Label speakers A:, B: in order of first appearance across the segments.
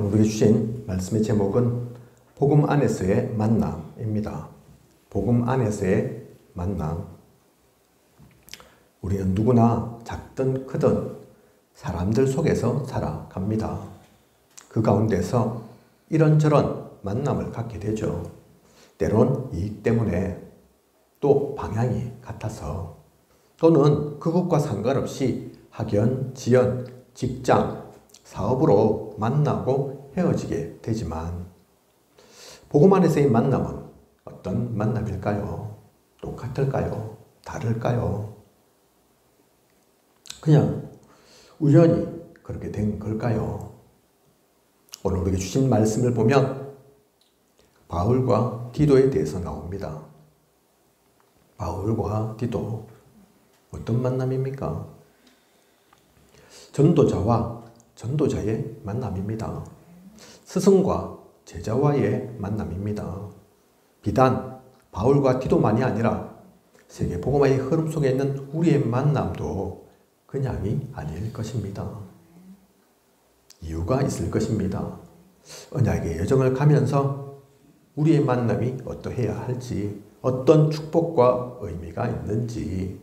A: 오늘 우리에게 주신 말씀의 제목은 복음 안에서의 만남입니다. 복음 안에서의 만남. 우리는 누구나 작든 크든 사람들 속에서 살아갑니다. 그 가운데서 이런저런 만남을 갖게 되죠. 때론 이익 때문에, 또 방향이 같아서, 또는 그것과 상관없이 학연, 지연, 직장, 사업으로 만나고 헤어지게 되지만, 복음 안에서의 만남은 어떤 만남일까요? 똑같을까요? 다를까요? 그냥 우연히 그렇게 된 걸까요? 오늘 우리에게 주신 말씀을 보면 바울과 디도에 대해서 나옵니다. 바울과 디도, 어떤 만남입니까? 전도자와 전도자의 만남입니다. 스승과 제자와의 만남입니다. 비단 바울과 디도만이 아니라 세계 복음화의 흐름 속에 있는 우리의 만남도 그냥이 아닐 것입니다. 이유가 있을 것입니다. 언약의 여정을 가면서 우리의 만남이 어떠해야 할지, 어떤 축복과 의미가 있는지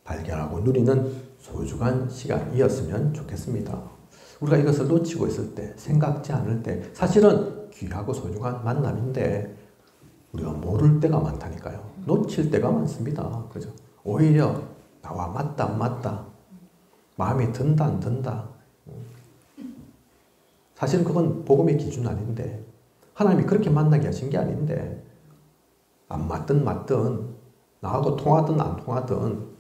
A: 발견하고 누리는 소중한 시간이었으면 좋겠습니다. 우리가 이것을 놓치고 있을 때, 생각지 않을 때, 사실은 귀하고 소중한 만남인데 우리가 모를 때가 많다니까요. 놓칠 때가 많습니다. 그죠? 오히려 나와 맞다 안 맞다, 마음에 든다 안 든다, 사실은 그건 복음의 기준 아닌데, 하나님이 그렇게 만나게 하신 게 아닌데, 안 맞든 맞든, 나하고 통하든 안 통하든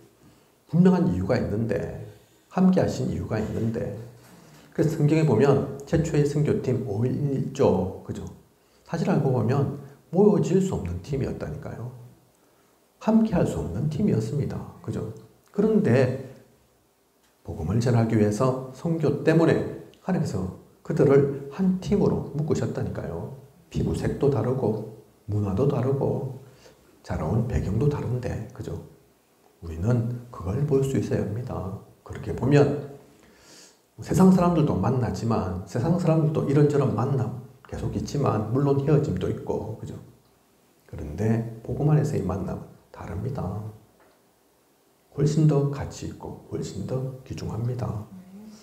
A: 분명한 이유가 있는데, 함께 하신 이유가 있는데, 그래서 성경에 보면 최초의 선교팀 5.11조, 그죠? 사실 알고 보면 모여질 수 없는 팀이었다니까요. 함께 할 수 없는 팀이었습니다. 그죠? 그런데 복음을 전하기 위해서 선교 때문에 하나님께서 그들을 한 팀으로 묶으셨다니까요. 피부색도 다르고 문화도 다르고 자라온 배경도 다른데, 그죠? 우리는 그걸 볼 수 있어야 합니다. 그렇게 보면 세상 사람들도 만나지만, 세상 사람들도 이런저런 만남 계속 있지만, 물론 헤어짐도 있고, 그죠? 그런데 복음 안에서의 만남은 다릅니다. 훨씬 더 가치 있고 훨씬 더 귀중합니다.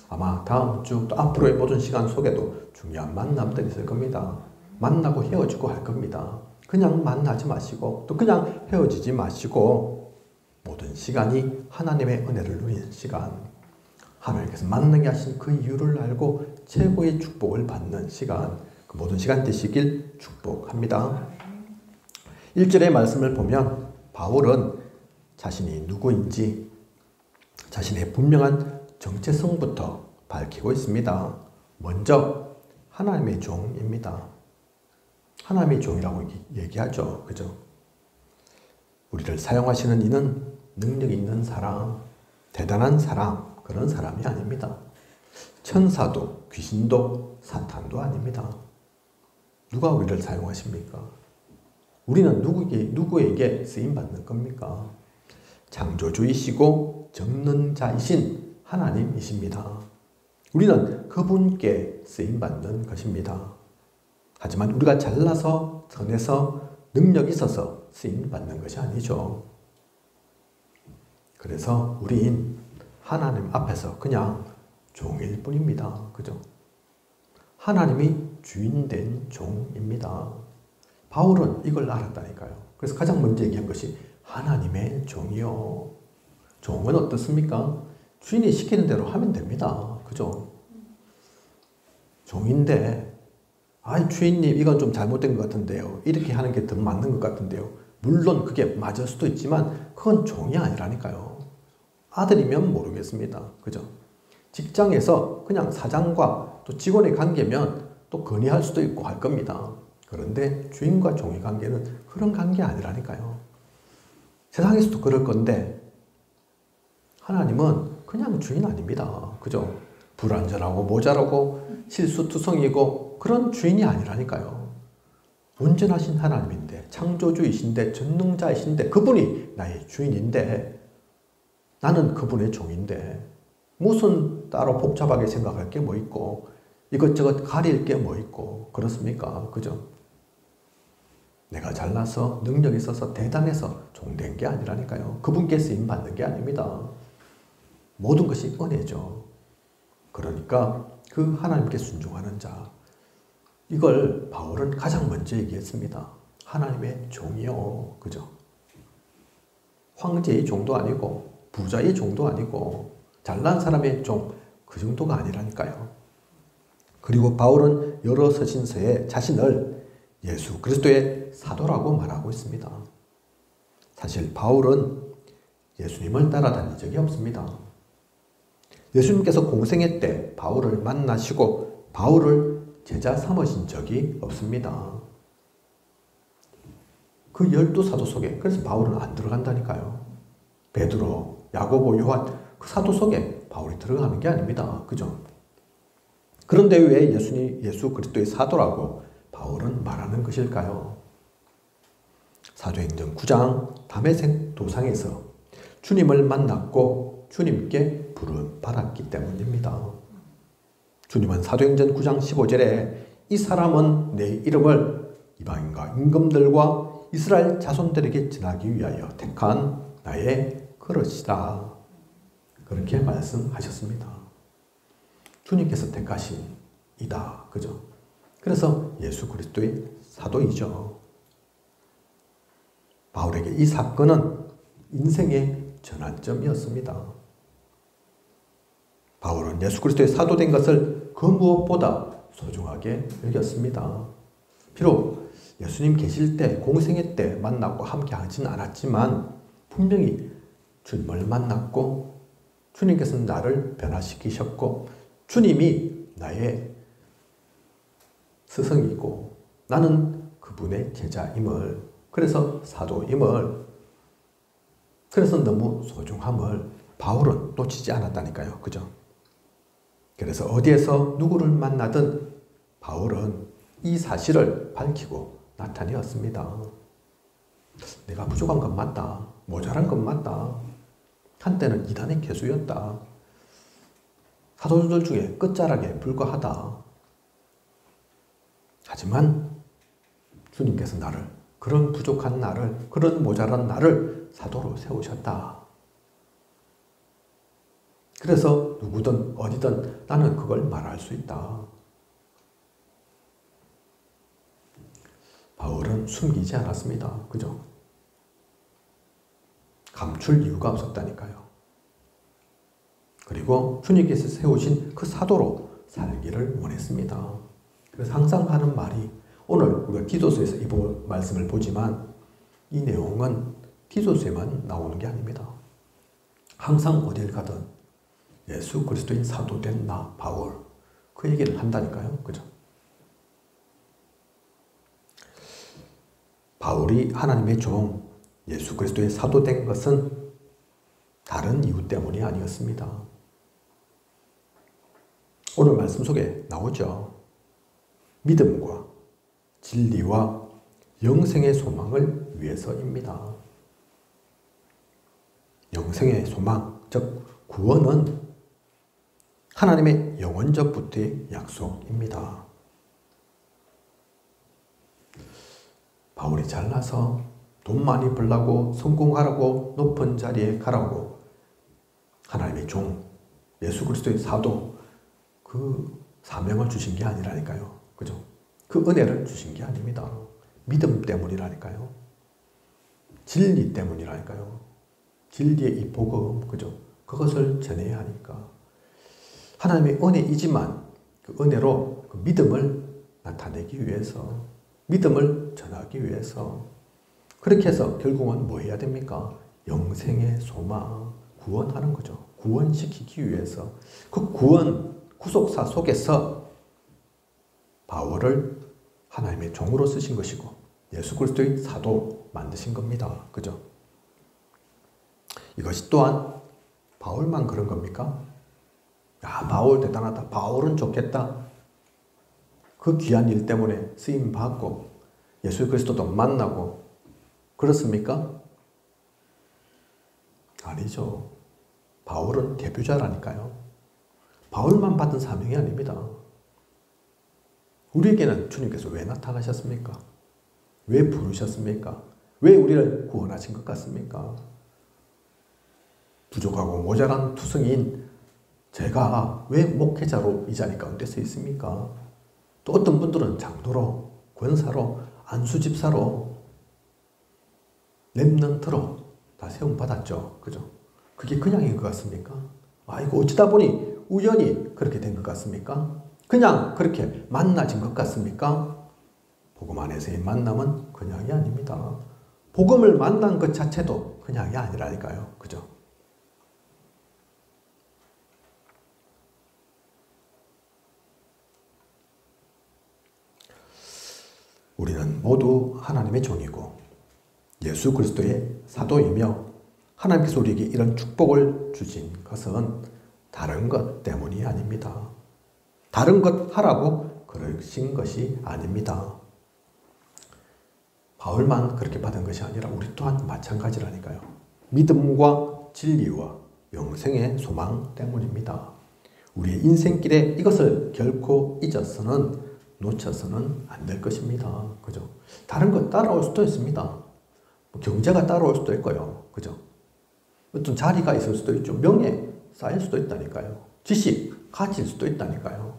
A: 아마 다음 주 또 앞으로의 모든 시간 속에도 중요한 만남들이 있을 겁니다. 만나고 헤어지고 할 겁니다. 그냥 만나지 마시고 또 그냥 헤어지지 마시고, 모든 시간이 하나님의 은혜를 누리는 시간, 하나님께서 만나게 하신 그 이유를 알고 최고의 축복을 받는 시간, 그 모든 시간 되시길 축복합니다. 1절의 말씀을 보면 바울은 자신이 누구인지 자신의 분명한 정체성부터 밝히고 있습니다. 먼저 하나님의 종입니다. 하나님의 종이라고 얘기하죠. 그죠? 우리를 사용하시는 이는 능력이 있는 사람, 대단한 사람, 그런 사람이 아닙니다. 천사도 귀신도 사탄도 아닙니다. 누가 우리를 사용하십니까? 우리는 누구에게 쓰임받는 겁니까? 창조주이시고 전능자이신 하나님이십니다. 우리는 그분께 쓰임받는 것입니다. 하지만 우리가 잘나서, 선해서, 능력이 있어서 쓰임받는 것이 아니죠. 그래서 우린 하나님 앞에서 그냥 종일 뿐입니다. 그죠? 하나님이 주인된 종입니다. 바울은 이걸 알았다니까요. 그래서 가장 먼저 얘기한 것이 하나님의 종이요. 종은 어떻습니까? 주인이 시키는 대로 하면 됩니다. 그죠? 종인데, 주인님 이건 좀 잘못된 것 같은데요, 이렇게 하는 게 더 맞는 것 같은데요. 물론 그게 맞을 수도 있지만 그건 종이 아니라니까요. 아들이면 모르겠습니다. 그죠? 직장에서 그냥 사장과 또 직원의 관계면 또 건의할 수도 있고 할 겁니다. 그런데 주인과 종의 관계는 그런 관계 아니라니까요. 세상에서도 그럴 건데 하나님은 그냥 주인 아닙니다. 그죠? 불완전하고 모자라고 실수투성이고 그런 주인이 아니라니까요. 온전하신 하나님인데, 창조주이신데, 전능자이신데, 그분이 나의 주인인데, 나는 그분의 종인데 무슨 따로 복잡하게 생각할 게 뭐 있고, 이것저것 가릴 게 뭐 있고 그렇습니까? 그죠? 내가 잘나서 능력이 있어서 대단해서 종된 게 아니라니까요. 그분께 쓰임 받는 게 아닙니다. 모든 것이 은혜죠. 그러니까 그 하나님께 순종하는 자, 이걸 바울은 가장 먼저 얘기했습니다. 하나님의 종이요. 그죠? 황제의 종도 아니고 부자의 종도 아니고 잘난 사람의 종, 그 정도가 아니라니까요. 그리고 바울은 여러 서신서에 자신을 예수 그리스도의 사도라고 말하고 있습니다. 사실 바울은 예수님을 따라다닌 적이 없습니다. 예수님께서 공생애 때 바울을 만나시고 바울을 제자 삼으신 적이 없습니다. 그 12사도 속에, 그래서 바울은 안 들어간다니까요. 베드로, 야고보, 요한, 그 사도 속에 바울이 들어가는 게 아닙니다. 그죠? 그런데 왜 예수 그리스도의 사도라고 바울은 말하는 것일까요? 사도행전 9장 다메섹 도상에서 주님을 만났고 주님께 부름 받았기 때문입니다. 주님은 사도행전 9장 15절에 이 사람은 내 이름을 이방인과 임금들과 이스라엘 자손들에게 전하기 위하여 택한 나의 그릇이다. 그렇게 말씀하셨습니다. 주님께서 택하신 이다. 그죠? 그래서 예수 그리스도의 사도이죠. 바울에게 이 사건은 인생의 전환점이었습니다. 바울은 예수 그리스도의 사도된 것을 그 무엇보다 소중하게 여겼습니다. 비록 예수님 계실 때, 공생애 때 만났고 함께 하진 않았지만 분명히 주님을 만났고 주님께서는 나를 변화시키셨고 주님이 나의 스승이고 나는 그분의 제자임을, 그래서 사도임을, 그래서 너무 소중함을 바울은 놓치지 않았다니까요. 그죠? 그래서 어디에서 누구를 만나든 바울은 이 사실을 밝히고 나타내었습니다. 내가 부족한 건 맞다. 모자란 건 맞다. 한때는 이단의 괴수였다. 사도들 중에 끝자락에 불과하다. 하지만 주님께서 나를, 그런 부족한 나를, 그런 모자란 나를 사도로 세우셨다. 그래서 누구든 어디든 나는 그걸 말할 수 있다. 바울은 숨기지 않았습니다. 그죠? 감출 이유가 없었다니까요. 그리고 주님께서 세우신 그 사도로 살기를 원했습니다. 그래서 항상 하는 말이, 오늘 우리가 디도서에서 이 말씀을 보지만 이 내용은 디도서에만 나오는 게 아닙니다. 항상 어딜 가든 예수 그리스도인 사도된 나 바울, 그 얘기를 한다니까요. 그죠? 바울이 하나님의 종 예수 그리스도의 사도된 것은 다른 이유 때문이 아니었습니다. 오늘 말씀 속에 나오죠. 믿음과 진리와 영생의 소망을 위해서입니다. 영생의 소망, 즉 구원은 하나님의 영원전부터의 약속입니다. 바울이 잘나서 돈 많이 벌라고, 성공하라고, 높은 자리에 가라고 하나님의 종 예수 그리스도의 사도, 그 사명을 주신 게 아니라니까요. 그죠? 그 은혜를 주신 게 아닙니다. 믿음 때문이라니까요. 진리 때문이라니까요. 진리의 이 복음, 그죠? 그것을 전해야 하니까. 하나님의 은혜이지만 그 은혜로 그 믿음을 나타내기 위해서, 믿음을 전하기 위해서, 그렇게 해서 결국은 뭐 해야 됩니까? 영생의 소망, 구원하는 거죠. 구원시키기 위해서. 그 구원, 구속사 속에서 바울을 하나님의 종으로 쓰신 것이고 예수 그리스도의 사도 만드신 겁니다. 그죠? 이것이 또한 바울만 그런 겁니까? 야, 바울 대단하다. 바울은 좋겠다. 그 귀한 일 때문에 쓰임 받고 예수 그리스도도 만나고 그렇습니까? 아니죠. 바울은 대표자라니까요. 바울만 받은 사명이 아닙니다. 우리에게는 주님께서 왜 나타나셨습니까? 왜 부르셨습니까? 왜 우리를 구원하신 것 같습니까? 부족하고 모자란 투성이인 제가 왜 목회자로 이 자리 가운데 서 있습니까? 또 어떤 분들은 장로로, 권사로, 안수집사로, 렘넌트로 다 세움받았죠. 그죠? 그게 그냥인 것 같습니까? 이거 어쩌다 보니 우연히 그렇게 된 것 같습니까? 그냥 그렇게 만나진 것 같습니까? 복음 안에서의 만남은 그냥이 아닙니다. 복음을 만난 것 자체도 그냥이 아니라니까요. 그죠? 우리는 모두 하나님의 종이고 예수 그리스도의 사도이며 하나님께서 우리에게 이런 축복을 주신 것은 다른 것 때문이 아닙니다. 다른 것 하라고 그러신 것이 아닙니다. 바울만 그렇게 받은 것이 아니라 우리 또한 마찬가지라니까요. 믿음과 진리와 영생의 소망 때문입니다. 우리의 인생길에 이것을 결코 잊어서는 놓쳐서는 안 될 것입니다. 그죠? 다른 것 따라올 수도 있습니다. 경제가 따라올 수도 있고요. 그죠? 어떤 자리가 있을 수도 있죠. 명예 쌓일 수도 있다니까요. 지식 가질 수도 있다니까요.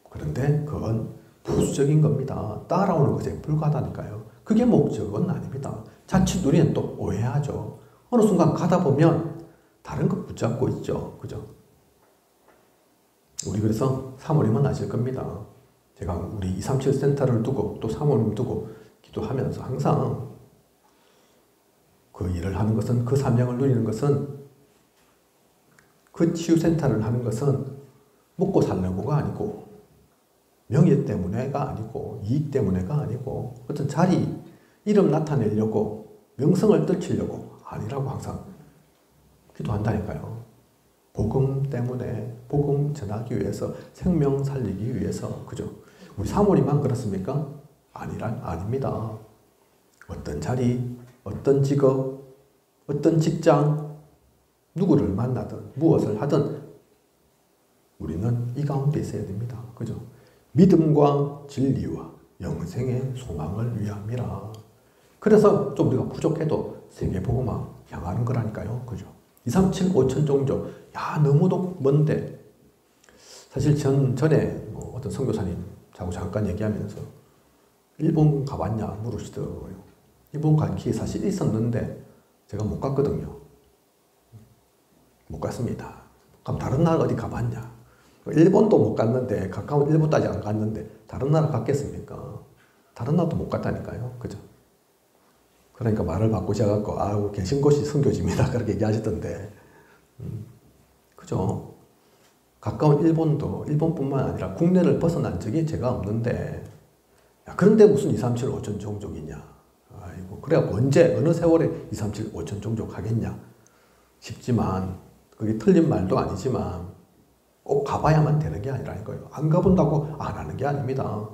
A: 그런데 그건 부수적인 겁니다. 따라오는 것에 불과하다니까요. 그게 목적은 아닙니다. 자칫 우리는 또 오해하죠. 어느 순간 가다 보면 다른 것 붙잡고 있죠. 그죠? 우리 그래서 사모님은 아실 겁니다. 제가 우리 237 센터를 두고 또 사모님 두고 기도하면서 항상 그 일을 하는 것은, 그 사명을 누리는 것은, 그 치유센터를 하는 것은 먹고 살려고가 아니고 명예 때문에가 아니고 이익 때문에가 아니고 어떤 자리, 이름 나타내려고 명성을 떨치려고 아니라고 항상 기도한다니까요. 복음 때문에, 복음 전하기 위해서, 생명 살리기 위해서. 그죠? 우리 사모님만 그렇습니까? 아닙니다. 어떤 자리, 어떤 직업, 어떤 직장, 누구를 만나든 무엇을 하든 우리는 이 가운데 있어야 됩니다. 그죠? 믿음과 진리와 영생의 소망을 위함이라. 그래서 좀 우리가 부족해도 세계복음화 향하는 거라니까요. 그죠? 237 5천 종족. 너무도 먼데. 사실 전에 어떤 선교사님 자고 잠깐 얘기하면서 일본 가봤냐 물으시더라고요. 일본 갈 기회 사실 있었는데 제가 못 갔거든요. 못 갔습니다. 그럼 다른 나라 어디 가봤냐? 일본도 못 갔는데, 가까운 일본도 아직 안 갔는데 다른 나라 갔겠습니까? 다른 나라도 못 갔다니까요. 그죠? 그러니까 말을 바꾸셔갖고 계신 곳이 선교지입니다. 그렇게 얘기하시던데. 그죠? 가까운 일본도 일본뿐만 아니라 국내를 벗어난 적이 제가 없는데, 그런데 무슨 237 5천 종족이냐? 그래갖고 언제 어느 세월에 237 5천 종족 하겠냐 싶지만, 그게 틀린 말도 아니지만 꼭 가봐야만 되는 게 아니라니까요. 안 가본다고 안 하는 게 아닙니다.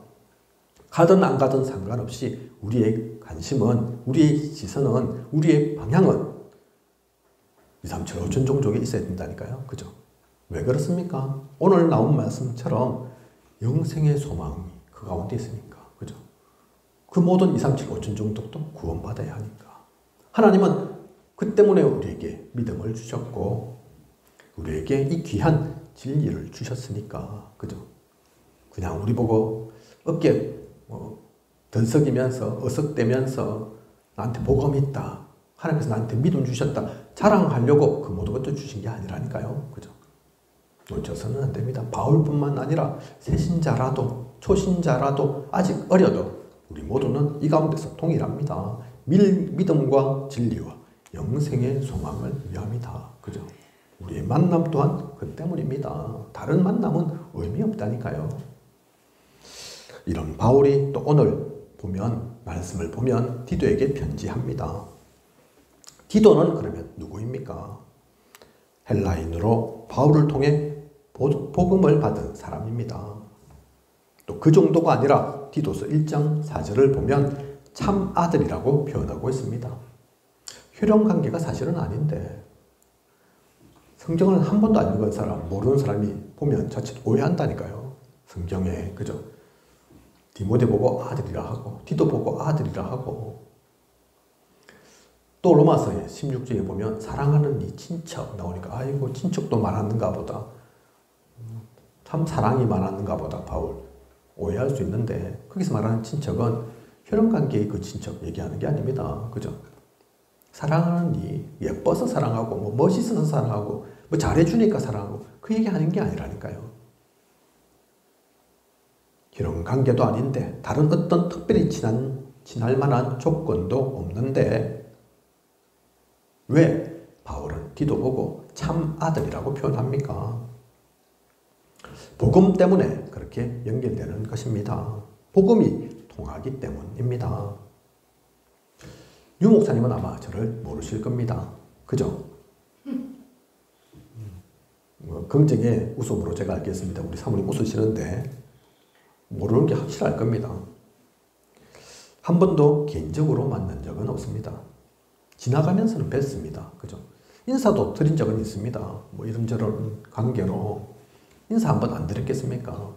A: 가든 안 가든 상관없이 우리의 관심은, 우리의 시선은, 우리의 방향은 237 5천 종족에 있어야 된다니까요. 그죠? 왜 그렇습니까? 오늘 나온 말씀처럼 영생의 소망이 그 가운데 있으니까. 그죠? 그 모든 237 5천 종족도 구원받아야 하니까. 하나님은 그 때문에 우리에게 믿음을 주셨고 우리에게 이 귀한 진리를 주셨으니까. 그죠? 그냥 우리 보고 어깨 덜썩이면서 어석대면서 나한테 복음이 있다, 하나님께서 나한테 믿음 주셨다 자랑하려고 그 모든 것도 주신 게 아니라니까요. 그죠? 놓쳐서는 안 됩니다. 바울뿐만 아니라 새신자라도 초신자라도 아직 어려도 우리 모두는 이 가운데서 동일합니다. 믿음과 진리와 영생의 소망을 위함이다. 그죠? 우리의 만남 또한 그 때문입니다. 다른 만남은 의미 없다니까요. 이런 바울이 또 오늘 말씀을 보면 디도에게 편지합니다. 디도는 그러면 누구입니까? 헬라인으로 바울을 통해 복음을 받은 사람입니다. 또 그 정도가 아니라 디도서 1장 4절을 보면 참 아들이라고 표현하고 있습니다. 혈연관계가 사실은 아닌데 성경을 한 번도 안 읽은 사람, 모르는 사람이 보면 자칫 오해한다니까요. 성경에, 그죠? 디모데 보고 아들이라 하고 디도 보고 아들이라 하고 또 로마서의 16장에 보면 사랑하는 이 친척 나오니까 아이고 친척도 많았는가 보다. 참 사랑이 많았는가 보다 바울 오해할 수 있는데 거기서 말하는 친척은 혈연관계의 그 친척 얘기하는 게 아닙니다. 그죠? 사랑하는 이 예뻐서 사랑하고 뭐 멋있어서 사랑하고 뭐 잘해주니까 사랑하고 그 얘기하는 게 아니라니까요. 이런 관계도 아닌데 다른 어떤 특별히 친할 만한 조건도 없는데 왜 바울은 디도 보고 참 아들이라고 표현합니까? 복음 때문에 그렇게 연결되는 것입니다. 복음이 통하기 때문입니다. 유 목사님은 아마 저를 모르실 겁니다. 그죠? 긍정의 웃음으로 제가 알겠습니다. 우리 사모님 웃으시는데 모르는 게 확실할 겁니다. 한 번도 개인적으로 만난 적은 없습니다. 지나가면서는 뵀습니다. 그죠? 인사도 드린 적은 있습니다. 뭐 이런저런 관계로 인사 한 번 안 드렸겠습니까?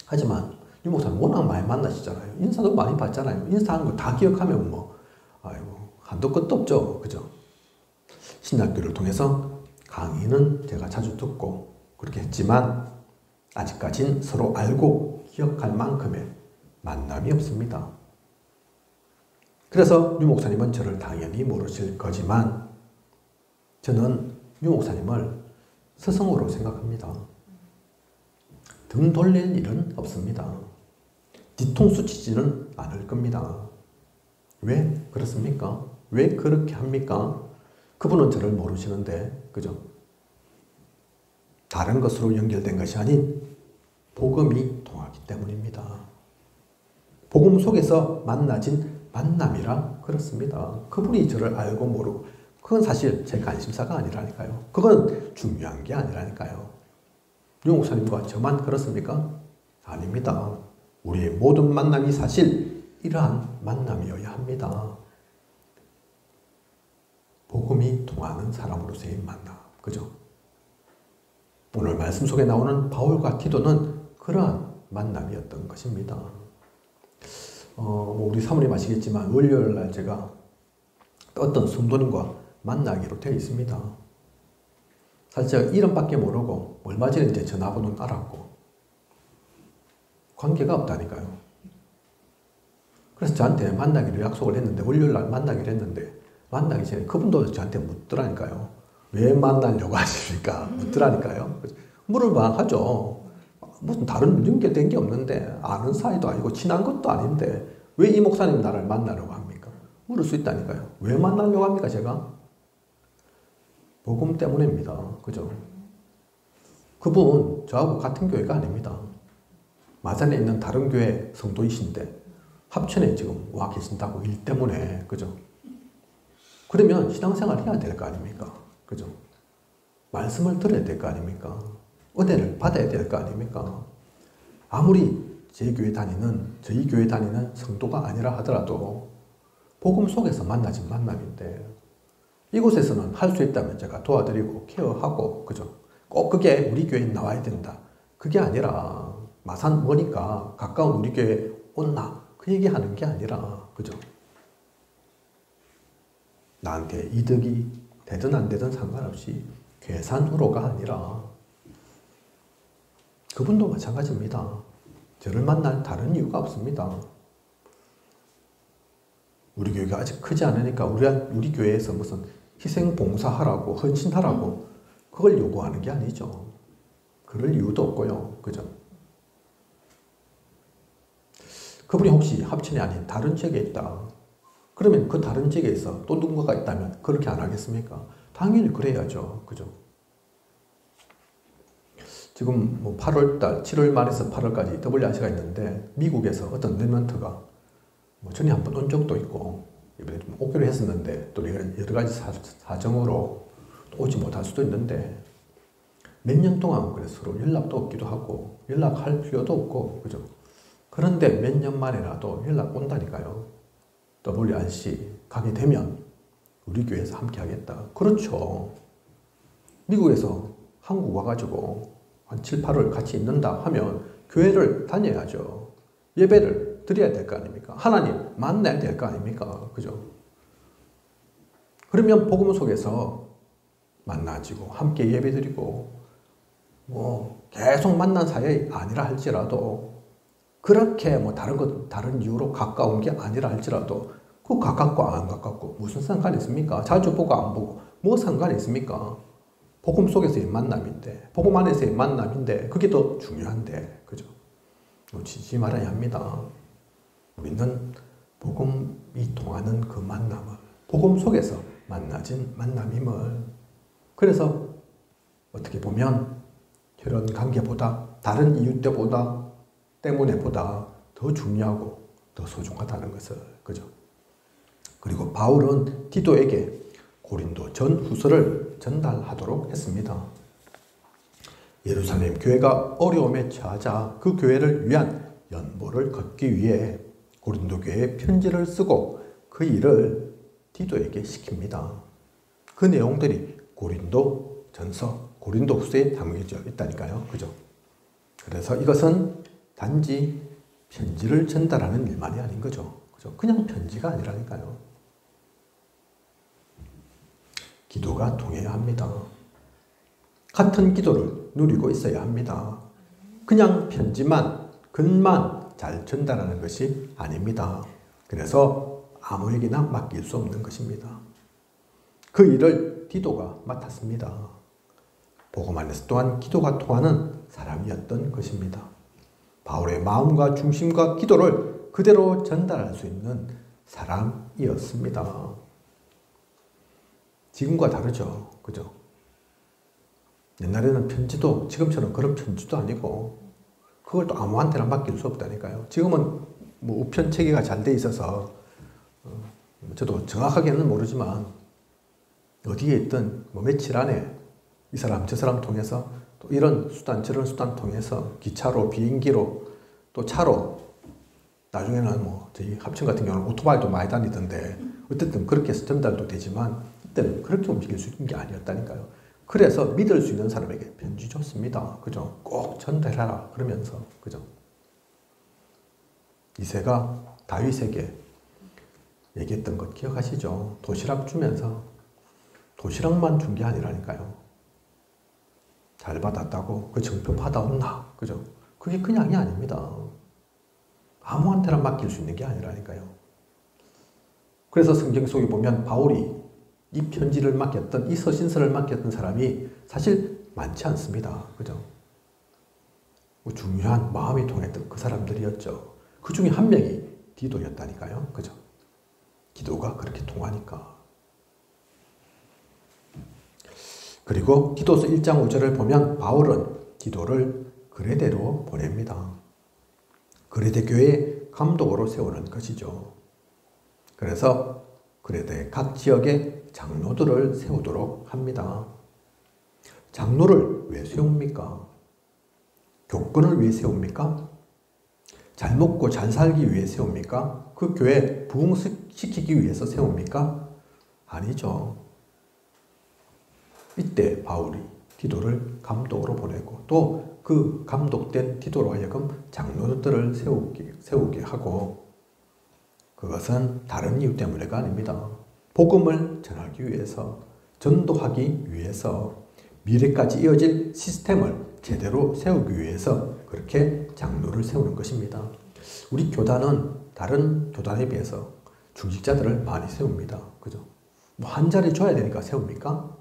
A: 하지만 유 목사님 워낙 많이 만나시잖아요. 인사도 많이 받잖아요. 인사한 거 다 기억하면 뭐 아이고 한도 끝도 없죠. 그죠? 신학교를 통해서 강의는 제가 자주 듣고 그렇게 했지만 아직까진 서로 알고 기억할 만큼의 만남이 없습니다. 그래서 유 목사님은 저를 당연히 모르실 거지만 저는 유 목사님을 스승으로 생각합니다. 등 돌릴 일은 없습니다. 뒤통수 치지는 않을 겁니다. 왜 그렇습니까? 왜 그렇게 합니까? 그분은 저를 모르시는데, 그죠? 다른 것으로 연결된 것이 아닌 복음이 통하기 때문입니다. 복음 속에서 만나진 만남이라 그렇습니다. 그분이 저를 알고 모르고 그건 사실 제 관심사가 아니라니까요. 그건 중요한 게 아니라니까요. 유 목사님과 저만 그렇습니까? 아닙니다. 우리의 모든 만남이 사실 이러한 만남이어야 합니다. 복음이 통하는 사람으로서의 만남. 그죠? 오늘 말씀 속에 나오는 바울과 디도는 그러한 만남이었던 것입니다. 우리 사모님 아시겠지만 월요일 날 제가 어떤 성도님과 만나기로 되어 있습니다. 사실 제가 이름밖에 모르고 얼마 전에 이제 전화번호는 알았고 관계가 없다니까요. 그래서 저한테 만나기로 약속을 했는데 월요일 날 만나기로 했는데 만나기 전에 그분도 저한테 묻더라니까요. 왜 만나려고 하십니까? 묻더라니까요. 물을만 하죠. 무슨 다른 연결된 게 없는데 아는 사이도 아니고 친한 것도 아닌데 왜 이 목사님 나를 만나려고 합니까? 물을 수 있다니까요. 왜 만나려고 합니까 제가? 복음 때문입니다. 그죠? 그분 저하고 같은 교회가 아닙니다. 마산에 있는 다른 교회 성도이신데 합천에 지금 와 계신다고 일 때문에 그죠? 그러면 신앙생활 해야 될 거 아닙니까? 그죠? 말씀을 들어야 될 거 아닙니까? 은혜를 받아야 될 거 아닙니까? 아무리 저희 교회 다니는 성도가 아니라 하더라도 복음 속에서 만나진 만남인데 이곳에서는 할 수 있다면 제가 도와드리고 케어하고 그죠? 꼭 그게 우리 교회에 나와야 된다. 그게 아니라 마산 머니까 가까운 우리 교회에 온나 그 얘기하는 게 아니라 그죠? 나한테 이득이 되든 안 되든 상관없이 계산으로가 아니라 그분도 마찬가지입니다. 저를 만날 다른 이유가 없습니다. 우리 교회가 아직 크지 않으니까 우리 교회에서 무슨 희생 봉사하라고 헌신하라고 그걸 요구하는 게 아니죠. 그럴 이유도 없고요. 그죠? 그분이 혹시 합천이 아닌 다른 지역에 있다. 그러면 그 다른 지역에서 또 누군가가 있다면 그렇게 안 하겠습니까? 당연히 그래야죠. 그죠? 지금 뭐 8월달, 7월 말에서 8월까지 WRC가 있는데 미국에서 어떤 랩런트가 뭐 전에 한 번 온 적도 있고 이번에 좀 오기로 했었는데 또 여러 가지 사정으로 또 오지 못할 수도 있는데 몇 년 동안 그래서 서로 연락도 없기도 하고 연락할 필요도 없고 그죠? 그런데 몇 년 만에라도 연락 온다니까요. WRC 가게 되면 우리 교회에서 함께 하겠다. 그렇죠. 미국에서 한국 와가지고 한 7, 8월 같이 있는다 하면 교회를 다녀야죠. 예배를 드려야 될 거 아닙니까? 하나님 만나야 될 거 아닙니까? 그죠? 그러면 복음 속에서 만나지고 함께 예배드리고 계속 만난 사이 아니라 할지라도 그렇게 다른 이유로 가까운 게 아니라 할지라도 그 가깝고 안 가깝고 무슨 상관이 있습니까? 자주 보고 안 보고 뭐 상관이 있습니까? 복음 속에서의 만남인데, 복음 안에서의 만남인데 그게 더 중요한데, 그죠? 놓치지 말아야 합니다. 우리는 복음이 통하는 그 만남을 복음 속에서 만나진 만남임을, 그래서 어떻게 보면 혈연 관계보다 다른 이유 때문에보다 더 중요하고 더 소중하다는 것을, 그죠? 그리고 바울은 디도에게 고린도 전후서를 전달하도록 했습니다. 예루살렘 교회가 어려움에 처하자 그 교회를 위한 연보를 걷기 위해 고린도 교회에 편지를 쓰고 그 일을 디도에게 시킵니다. 그 내용들이 고린도 전서, 고린도 후서에 담겨져 있다니까요. 그죠? 그래서 이것은 단지 편지를 전달하는 일만이 아닌 거죠. 그죠? 그냥 편지가 아니라니까요. 기도가 통해야 합니다. 같은 기도를 누리고 있어야 합니다. 그냥 편지만, 글만 잘 전달하는 것이 아닙니다. 그래서 아무에게나 맡길 수 없는 것입니다. 그 일을 디도가 맡았습니다. 복음 안에서 또한 기도가 통하는 사람이었던 것입니다. 바울의 마음과 중심과 기도를 그대로 전달할 수 있는 사람이었습니다. 지금과 다르죠. 그죠? 옛날에는 편지도 지금처럼 그런 편지도 아니고 그걸 또 아무한테나 맡길 수 없다니까요. 지금은 우편 체계가 잘 돼 있어서 저도 정확하게는 모르지만 어디에 있든 며칠 안에 이 사람 저 사람 통해서 또 이런 수단 저런 수단 통해서 기차로 비행기로 또 차로, 나중에는 저희 합천 같은 경우는 오토바이도 많이 다니던데 어쨌든 그렇게 해서 전달도 되지만 그때는 그렇게 움직일 수 있는 게 아니었다니까요. 그래서 믿을 수 있는 사람에게 편지 줬습니다. 그죠? 꼭 전달하라 그러면서, 그죠? 이새가 다윗에게 얘기했던 것 기억하시죠? 도시락 주면서 도시락만 준 게 아니라니까요. 잘 받았다고 그 정표 받아온나? 그죠? 그게 그냥이 아닙니다. 아무한테나 맡길 수 있는 게 아니라니까요. 그래서 성경 속에 보면 바울이 이 편지를 맡겼던, 이 서신서를 맡겼던 사람이 사실 많지 않습니다. 그죠? 중요한 마음이 통했던 그 사람들이었죠. 그 중에 한 명이 디도였다니까요. 그죠? 기도가 그렇게 통하니까. 그리고 디도서 1장 5절을 보면 바울은 디도를 그레데로 보냅니다. 그레데 교회의 감독으로 세우는 것이죠. 그래서 그레데 각 지역에 장로들을 세우도록 합니다. 장로를 왜 세웁니까? 교권을 위해 세웁니까? 잘 먹고 잘 살기 위해 세웁니까? 그 교회 부흥시키기 위해서 세웁니까? 아니죠. 이때 바울이 디도를 감독으로 보내고 또 그 감독된 디도로 하여금 장로들을 세우게 하고, 그것은 다른 이유 때문에가 아닙니다. 복음을 전하기 위해서, 전도하기 위해서, 미래까지 이어질 시스템을 제대로 세우기 위해서 그렇게 장로를 세우는 것입니다. 우리 교단은 다른 교단에 비해서 중직자들을 많이 세웁니다. 그죠? 한 자리 줘야 되니까 세웁니까?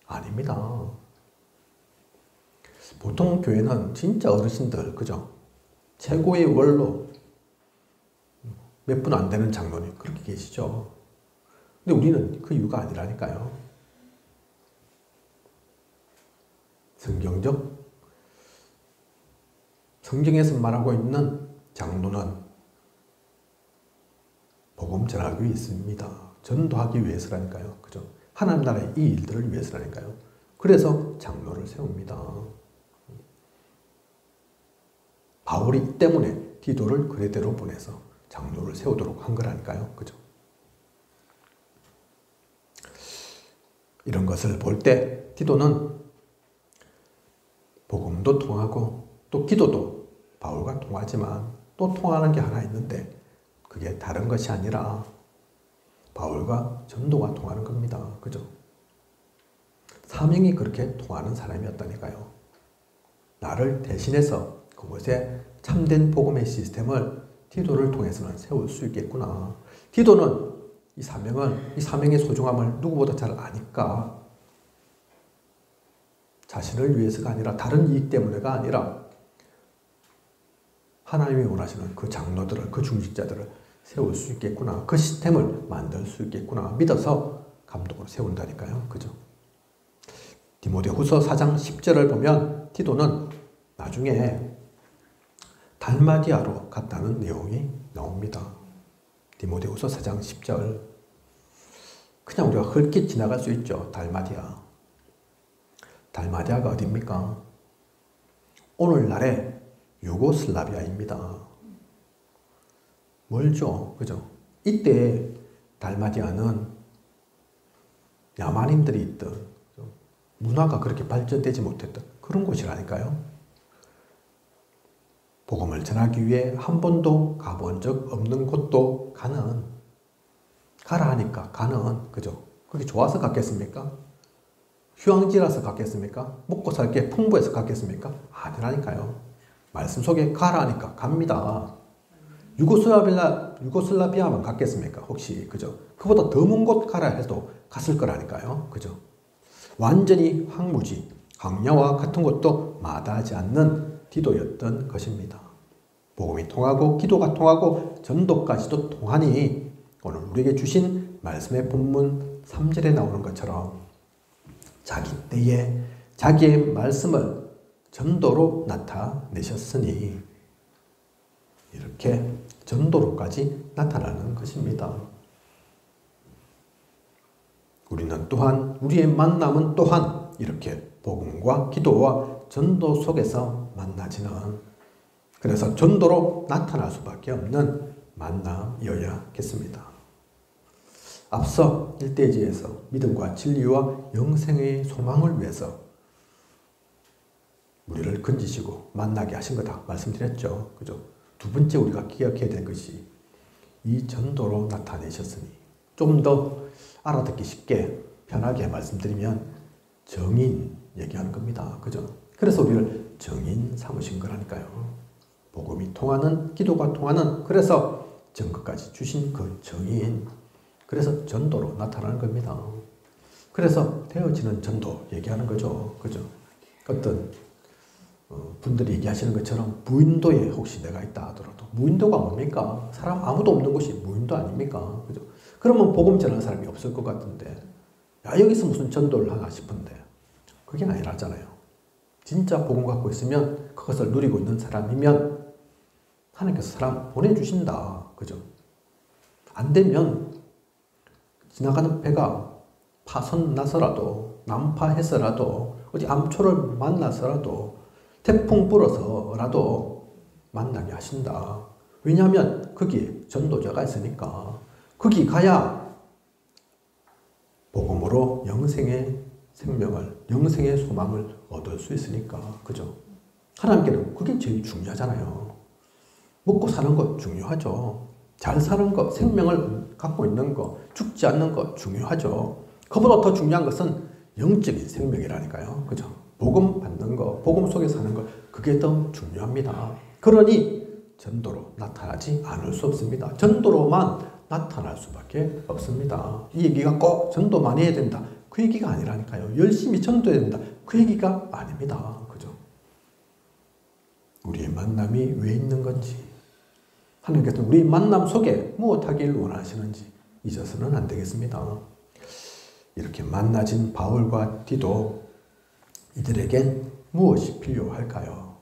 A: 아닙니다. 보통 교회는 진짜 어르신들, 그죠? 최고의 원로, 몇 분 안 되는 장로님, 그렇게 계시죠? 근데 우리는 그 이유가 아니라니까요. 성경에서 말하고 있는 장로는 복음 전하기 위해서입니다. 전도하기 위해서라니까요. 그죠? 하나님 나라의 이 일들을 위해서라니까요. 그래서 장로를 세웁니다. 바울이 이 때문에 디도를 그레데로 보내서 장로를 세우도록 한 거라니까요. 그죠? 이런 것을 볼 때 디도는 복음도 통하고 또 기도도 바울과 통하지만 또 통하는 게 하나 있는데 그게 다른 것이 아니라 바울과 전도가 통하는 겁니다. 그죠? 사명이 그렇게 통하는 사람이었다니까요. 나를 대신해서 그곳에 참된 복음의 시스템을 디도를 통해서는 세울 수 있겠구나. 디도는 이 사명의 소중함을 누구보다 잘 아니까 자신을 위해서가 아니라 다른 이익 때문에가 아니라 하나님이 원하시는 그 장로들을, 그 중직자들을 세울 수 있겠구나. 그 시스템을 만들 수 있겠구나. 믿어서 감독으로 세운다니까요. 그죠? 디모데후서 4장 10절을 보면 디도는 나중에 달마디아로 갔다는 내용이 나옵니다. 디모데후서 4장 10절. 그냥 우리가 헐깃 지나갈 수 있죠. 달마디아. 달마디아가 어디입니까? 오늘날의 유고슬라비아입니다. 멀죠? 그죠? 이때 달마디아는 야만인들이 있던, 문화가 그렇게 발전되지 못했던 그런 곳이라니까요. 복음을 전하기 위해 한 번도 가본 적 없는 곳도 가라 하니까 가는, 그죠? 그게 좋아서 갔겠습니까? 휴양지라서 갔겠습니까? 먹고 살 게 풍부해서 갔겠습니까? 아니라니까요. 말씀 속에 가라 하니까 갑니다. 유고슬라비아만 갔겠습니까? 혹시, 그죠? 그보다 더 먼 곳 가라 해도 갔을 거라니까요. 그죠? 완전히 황무지, 광야와 같은 곳도 마다하지 않는 디도였던 것입니다. 복음이 통하고 기도가 통하고 전도까지도 통하니 오늘 우리에게 주신 말씀의 본문 3절에 나오는 것처럼 자기 때에 자기의 말씀을 전도로 나타내셨으니 이렇게 전도로까지 나타나는 것입니다. 우리는 또한 우리의 만남은 또한 이렇게 복음과 기도와 전도 속에서 만나지는, 그래서 전도로 나타날 수밖에 없는 만남이어야겠습니다. 앞서 1대지에서 믿음과 진리와 영생의 소망을 위해서 우리를 건지시고 만나게 하신 거다 말씀드렸죠. 그죠? 두 번째 우리가 기억해야 될 것이 이 전도로 나타내셨으니, 좀 더 알아듣기 쉽게 편하게 말씀드리면 정인 얘기하는 겁니다. 그죠? 그래서 우리를 정인 삼으신 거라니까요. 복음이 통하는, 기도가 통하는, 그래서 증거까지 주신 그 정인, 그래서 전도로 나타나는 겁니다. 그래서 되어지는 전도 얘기하는 거죠. 그죠? 어떤 분들이 얘기하시는 것처럼 무인도에 혹시 내가 있다 하더라도, 무인도가 뭡니까? 사람 아무도 없는 곳이 무인도 아닙니까? 그죠? 그러면 복음 전하는 사람이 없을 것 같은데, 야, 여기서 무슨 전도를 하나 싶은데, 그게 아니라잖아요. 진짜 복음 갖고 있으면, 그것을 누리고 있는 사람이면 하나님께서 사람 보내주신다. 그죠? 안 되면 지나가는 배가 파선 나서라도, 난파해서라도, 어디 암초를 만나서라도, 태풍 불어서라도 만나게 하신다. 왜냐하면 거기에 전도자가 있으니까. 거기 가야 복음으로 영생의 생명을, 영생의 소망을 얻을 수 있으니까. 그죠? 하나님께는 그게 제일 중요하잖아요. 먹고 사는 것 중요하죠. 잘 사는 것, 생명을 갖고 있는 것, 죽지 않는 것 중요하죠. 그보다 더 중요한 것은 영적인 생명이라니까요. 그죠? 복음 받는 것, 복음 속에 사는 것, 그게 더 중요합니다. 그러니 전도로 나타나지 않을 수 없습니다. 전도로만 나타날 수밖에 없습니다. 이 얘기가 꼭 전도만 해야 된다, 그 얘기가 아니라니까요. 열심히 전도해야 된다, 그 얘기가 아닙니다. 그죠? 우리의 만남이 왜 있는 건지, 하나님께서 우리 만남 속에 무엇하기를 원하시는지 잊어서는 안 되겠습니다. 이렇게 만나진 바울과 디도, 이들에겐 무엇이 필요할까요?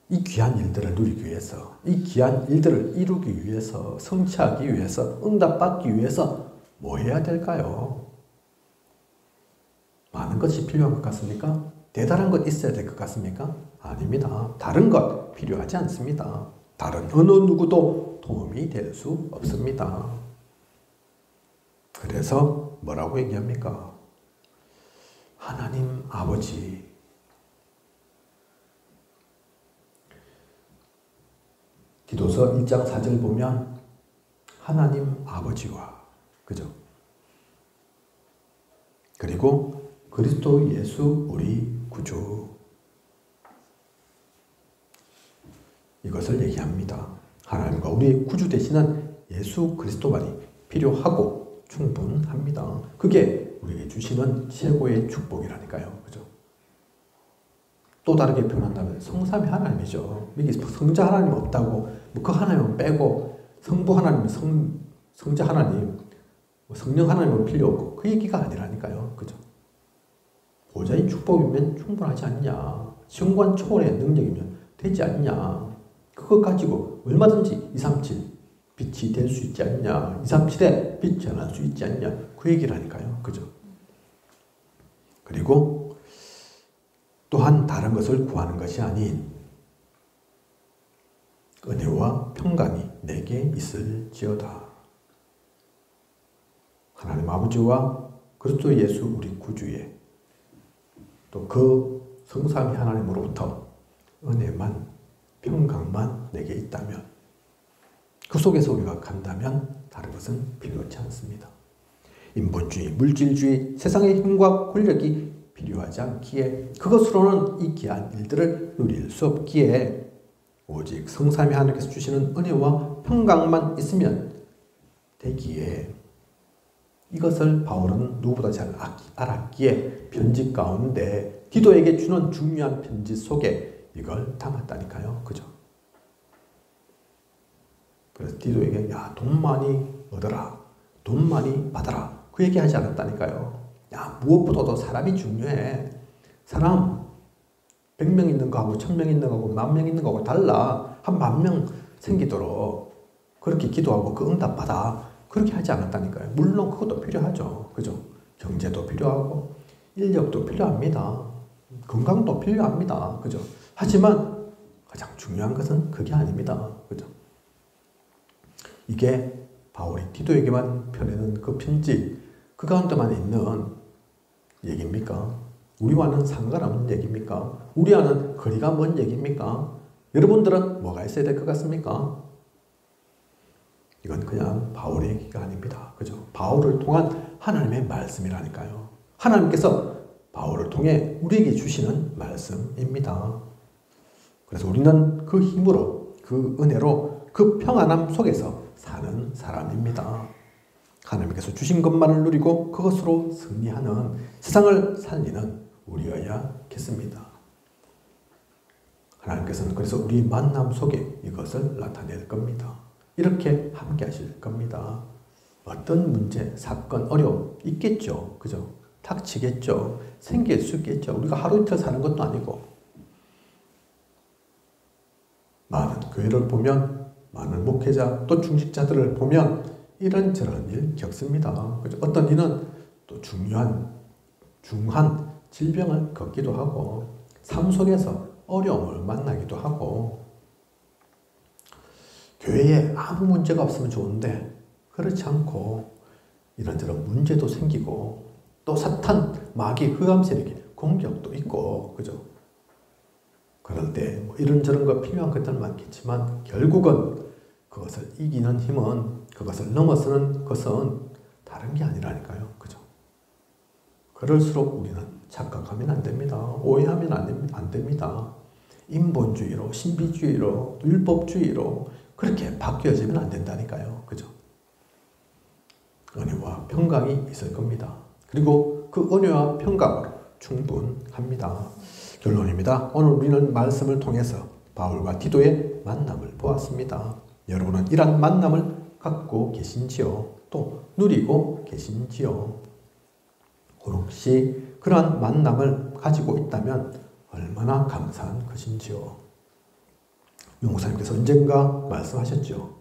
A: 이 귀한 일들을 누리기 위해서, 이 귀한 일들을 이루기 위해서, 성취하기 위해서, 응답받기 위해서 뭐 해야 될까요? 많은 것이 필요한 것 같습니까? 대단한 것 있어야 될 것 같습니까? 아닙니다. 다른 것 필요하지 않습니다. 다른 어느 누구도 도움이 될 수 없습니다. 그래서 뭐라고 얘기합니까? 하나님 아버지, 디도서 1장 4절 보면 하나님 아버지와, 그죠? 그리고 그리스도 예수 우리 구주, 이것을 얘기합니다. 하나님과 우리의 구주 되시는 예수 그리스도만이 필요하고 충분합니다. 그게 우리에게 주시는 최고의 축복이라니까요. 그죠? 또 다르게 표현한다면 성삼위 하나님이죠. 여기 성자 하나님 없다고 그 하나님은 빼고 성부 하나님, 성자 하나님, 성령 하나님은 필요 없고 그 얘기가 아니라니까요. 그죠? 보좌의 축복이면 충분하지 않냐. 시공간 초월의 능력이면 되지 않냐. 그거 가지고 얼마든지 237 빛이 될 수 있지 않냐. 237에 빛이 날 수 있지 않냐. 그 얘기라니까요. 그죠? 그리고 또한 다른 것을 구하는 것이 아닌 은혜와 평강이 내게 있을지어다. 하나님 아버지와 그리스도 예수 우리 구주의 또 그 성삼위 하나님으로부터 은혜만 평강만 내게 있다면, 그 속에서 우리가 간다면 다른 것은 필요치 않습니다. 인본주의, 물질주의, 세상의 힘과 권력이 필요하지 않기에, 그것으로는 이 귀한 일들을 누릴 수 없기에 오직 성삼위 하나님께서 주시는 은혜와 평강만 있으면 되기에, 이것을 바울은 누구보다 잘 알았기에 편지 가운데 디도에게 주는 중요한 편지 속에 이걸 담았다니까요. 그죠? 그래서 디도에게 야, 돈 많이 얻어라, 돈 많이 받아라, 그 얘기 하지 않았다니까요. 야, 무엇보다도 사람이 중요해. 사람 100명 있는 거하고 1000명 있는 거하고 10,000명 있는 거하고 달라. 한 10,000명 생기도록 그렇게 기도하고 그 응답 받아. 그렇게 하지 않았다니까요. 물론 그것도 필요하죠. 그죠? 경제도 필요하고 인력도 필요합니다. 건강도 필요합니다. 그죠? 하지만 가장 중요한 것은 그게 아닙니다. 그죠? 이게 바울이 디도에게만 펴내는 그 편지, 그 가운데만 있는 얘기입니까? 우리와는 상관없는 얘기입니까? 우리와는 거리가 먼 얘기입니까? 여러분들은 뭐가 있어야 될 것 같습니까? 이건 그냥 바울의 얘기가 아닙니다. 그죠? 바울을 통한 하나님의 말씀이라니까요. 하나님께서 바울을 통해 우리에게 주시는 말씀입니다. 그래서 우리는 그 힘으로, 그 은혜로, 그 평안함 속에서 사는 사람입니다. 하나님께서 주신 것만을 누리고 그것으로 승리하는, 세상을 살리는 우리여야겠습니다. 하나님께서는 그래서 우리 만남 속에 이것을 나타낼 겁니다. 이렇게 함께 하실 겁니다. 어떤 문제, 사건, 어려움 있겠죠. 그죠? 닥치겠죠. 생길 수 있겠죠. 우리가 하루 이틀 사는 것도 아니고. 많은 교회를 보면, 많은 목회자 또 중직자들을 보면 이런저런 일 겪습니다. 그죠? 어떤 이는 또 중한 질병을 겪기도 하고, 삶 속에서 어려움을 만나기도 하고, 교회에 아무 문제가 없으면 좋은데 그렇지 않고 이런저런 문제도 생기고, 또 사탄, 마귀, 흑암 세력의 공격도 있고, 그죠? 그럴 때 뭐 이런저런 거 필요한 것들 많겠지만 결국은 그것을 이기는 힘은, 그것을 넘어서는 것은 다른 게 아니라니까요. 그죠? 그럴수록 우리는 착각하면 안 됩니다. 오해하면 안 됩니다. 인본주의로, 신비주의로, 율법주의로 그렇게 바뀌어지면 안 된다니까요. 그죠? 은혜와 평강이 있을 겁니다. 그리고 그 은혜와 평강으로 충분합니다. 결론입니다. 오늘 우리는 말씀을 통해서 바울과 디도의 만남을 보았습니다. 여러분은 이런 만남을 갖고 계신지요? 또 누리고 계신지요? 혹시 그러한 만남을 가지고 있다면 얼마나 감사한 것인지요? 용사님께서 언젠가 말씀하셨죠.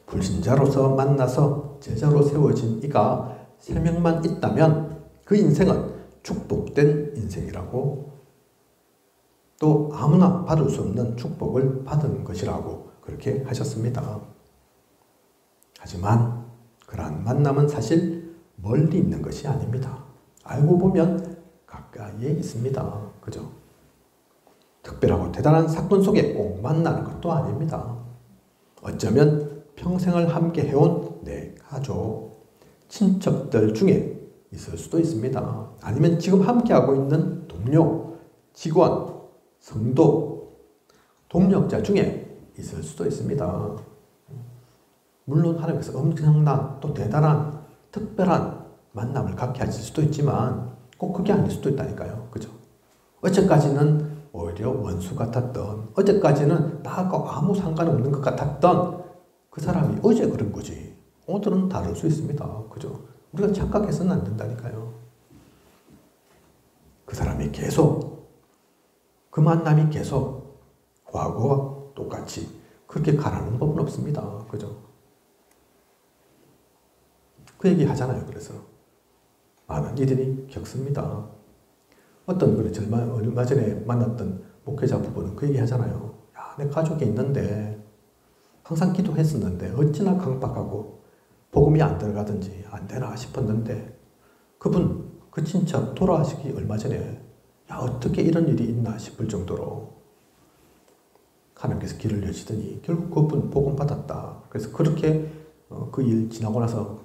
A: 불신자로서 만나서 제자로 세워진 이가 3명만 있다면 그 인생은 축복된 인생이라고, 또 아무나 받을 수 없는 축복을 받은 것이라고 그렇게 하셨습니다. 하지만 그러한 만남은 사실 멀리 있는 것이 아닙니다. 알고 보면 가까이에 있습니다. 그죠? 특별하고 대단한 사건 속에 꼭 만나는 것도 아닙니다. 어쩌면 평생을 함께 해온 내 가족, 친척들 중에 있을 수도 있습니다. 아니면 지금 함께하고 있는 동료, 직원, 성도, 동력자 중에 있을 수도 있습니다. 물론 하나님께서 엄청난 또 대단한 특별한 만남을 갖게 하실 수도 있지만 꼭 그게 아닐 수도 있다니까요. 그죠? 어제까지는 오히려 원수 같았던, 어제까지는 나하고 아무 상관없는 것 같았던 그 사람이 어제 그런 거지. 오늘은 다를 수 있습니다. 그죠? 우리가 착각해서는 안 된다니까요. 그 사람이 계속, 그 만남이 계속 과거와 똑같이 그렇게 가라는 법은 없습니다. 그죠? 그 얘기 하잖아요. 그래서 많은 이들이 겪습니다. 어떤 얼마 전에 만났던 목회자 부부는 그 얘기 하잖아요. 야, 내 가족이 있는데 항상 기도했었는데 어찌나 강박하고 복음이 안 들어가든지 안 되나 싶었는데 그분, 그 친척 돌아가시기 얼마 전에 야, 어떻게 이런 일이 있나 싶을 정도로 하나님께서 길을 여시더니 결국 그분 복음 받았다. 그래서 그렇게 그 일 지나고 나서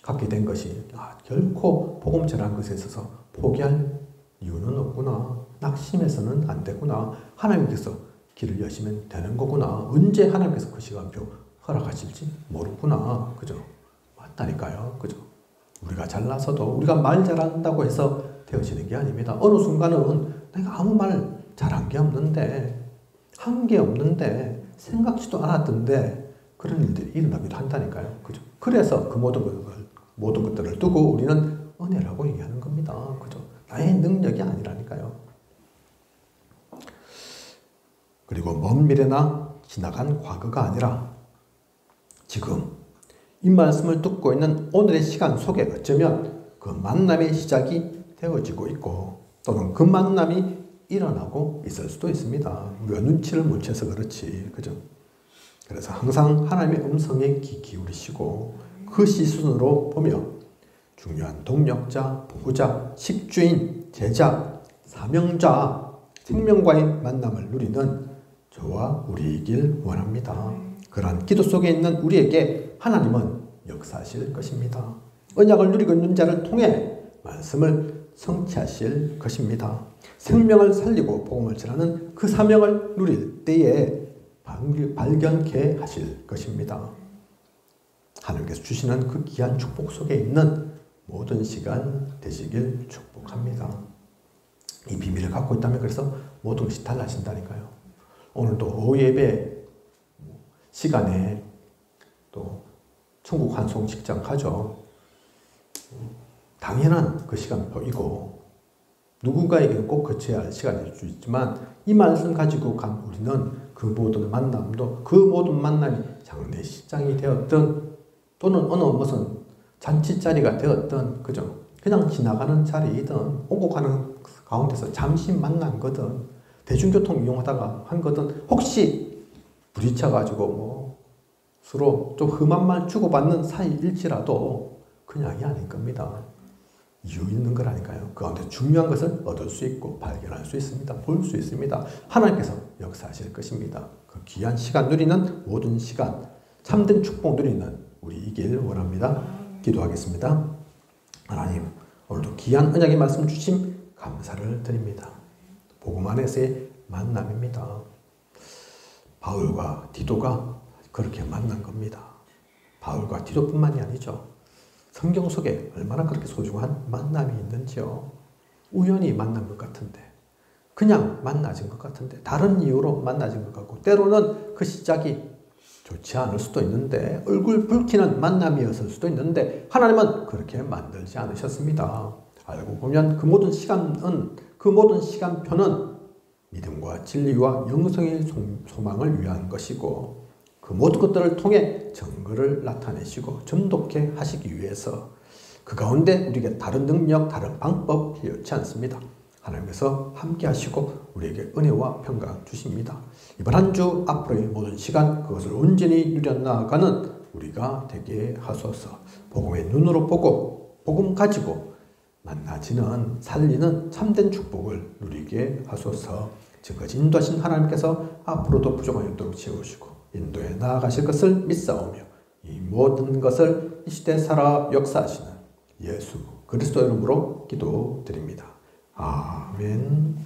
A: 갖게 된 것이 결코 복음 전한 것에 있어서 포기할 이유는 없구나. 낙심해서는 안 되구나. 하나님께서 길을 여시면 되는 거구나. 언제 하나님께서 그 시간표 허락하실지 모르구나. 그죠? 맞다니까요. 그죠? 우리가 잘나서도 우리가 말 잘한다고 해서 되어지는 게 아닙니다. 어느 순간은 내가 아무 말 잘한 게 없는데, 한 게 없는데, 생각지도 않았던데 그런 일들이 일어나기도 한다니까요. 그죠? 그래서 그 모든 것들을 두고 우리는 은혜라고 얘기하는 겁니다. 그죠? 나의 능력이 아니라니까요. 그리고 먼 미래나 지나간 과거가 아니라 지금 이 말씀을 듣고 있는 오늘의 시간 속에 어쩌면 그 만남의 시작이 되어지고 있고 또는 그 만남이 일어나고 있을 수도 있습니다. 우리가 눈치를 못 채서 그렇지. 그죠? 그래서 항상 하나님의 음성에 귀 기울이시고 그 시선으로 보며 중요한 동력자, 보호자, 식주인, 제자, 사명자, 생명과의 만남을 누리는 저와 우리이길 원합니다. 그러한 기도 속에 있는 우리에게 하나님은 역사하실 것입니다. 언약을 누리고 있는 자를 통해 말씀을 성취하실 것입니다. 생명을 살리고 복음을 전하는 그 사명을 누릴 때에 발견케 하실 것입니다. 하나님께서 주시는 그 귀한 축복 속에 있는 모든 시간 되시길 축복합니다. 이 비밀을 갖고 있다면 그래서 모든 것이 달라진다니까요. 오늘도 오후 예배 시간에 또 천국 환송 직장 가죠. 당연한 그 시간표이고 누군가에게는 꼭 거쳐야 할 시간일 수 있지만 이 말씀 가지고 간 우리는 그 모든 만남도 그 모든 만남이 장례식장이 되었든 또는 어느 무슨 잔치자리가 되었든 그죠? 그냥 지나가는 자리이든 오고 가는 가운데서 잠시 만난 거든 대중교통 이용하다가 한 거든 혹시 부딪혀가지고 뭐 서로 좀 험한 말 주고받는 사이일지라도 그냥이 아닐 겁니다. 이유 있는 거라니까요. 그 가운데 중요한 것을 얻을 수 있고 발견할 수 있습니다. 볼 수 있습니다. 하나님께서 역사하실 것입니다. 그 귀한 시간 누리는 모든 시간 참된 축복 누리는 우리이길 원합니다. 기도하겠습니다. 하나님 오늘도 귀한 언약의 말씀 주심 감사를 드립니다. 복음 안에서의 만남입니다. 바울과 디도가 그렇게 만난 겁니다. 바울과 디도뿐만이 아니죠. 성경 속에 얼마나 그렇게 소중한 만남이 있는지요. 우연히 만난 것 같은데 그냥 만나진 것 같은데 다른 이유로 만나진 것 같고 때로는 그 시작이 좋지 않을 수도 있는데 얼굴 붉히는 만남이었을 수도 있는데 하나님은 그렇게 만들지 않으셨습니다. 알고 보면 그 모든 시간표는 믿음과 진리와 영성의 소망을 위한 것이고 그 모든 것들을 통해 정글을 나타내시고 전독해 하시기 위해서 그 가운데 우리에게 다른 능력, 다른 방법 필요치 않습니다. 하나님께서 함께 하시고 우리에게 은혜와 평강 주십니다. 이번 한 주 앞으로의 모든 시간 그것을 온전히 누려나가는 우리가 되게 하소서. 복음의 눈으로 보고 복음 가지고 만나지는 살리는 참된 축복을 누리게 하소서. 지금까지 인도하신 하나님께서 앞으로도 부족한 영도록 채우시고 인도에 나아가실 것을 믿사오며 이 모든 것을 이 시대에 살아 역사하시는 예수 그리스도 이름으로 기도드립니다. 아멘.